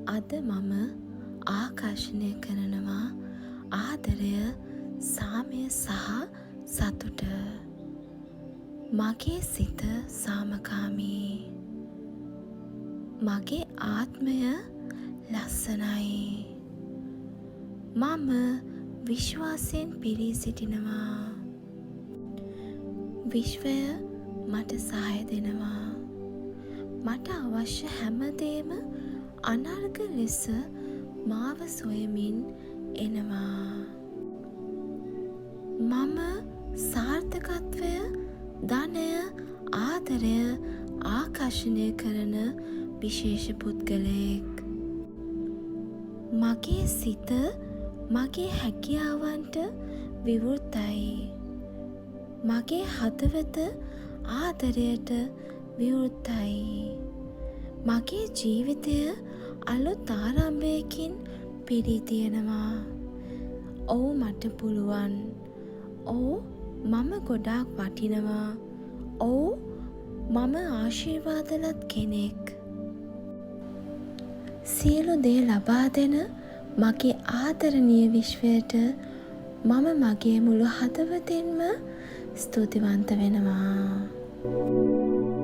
අද මම ආකර්ෂණය කරනවා ආදරය, සාමය සහ සතුට. මගේ සිත සාමකාමී. මගේ ආත්මය ලස්සනයි. මම විශ්වාසයෙන් පිරී සිටිනවා. විශ්වය මට සහාය දෙනවා. මට අවශ්‍ය හැමදේම අනර්ග ලෙස මාව සොයමින් එනවා. මම සාර්ථකත්වය, ධනය, ආදරය ආකර්ෂණය කරන විශේෂ පුද්ගලයෙක්. මගේ සිත මගේ හැකියාවන්ට විවෘතයි. මගේ හදවත ආදරයට විවෘතයි. මගේ ජීවිතය අලුත් ආරම්භයකින් පිරී තියෙනවා. ඔව් මට පුළුවන්. ඔව් මම ගොඩාක් වටිනවා. ඔව් මම ආශිර්වාදලත් කෙනෙක්. සියලු දේ ලබා දෙන මගේ ආදරණීය විශ්වයට මම මගේ මුළු හදවතින්ම ස්තුතිවන්ත වෙනවා.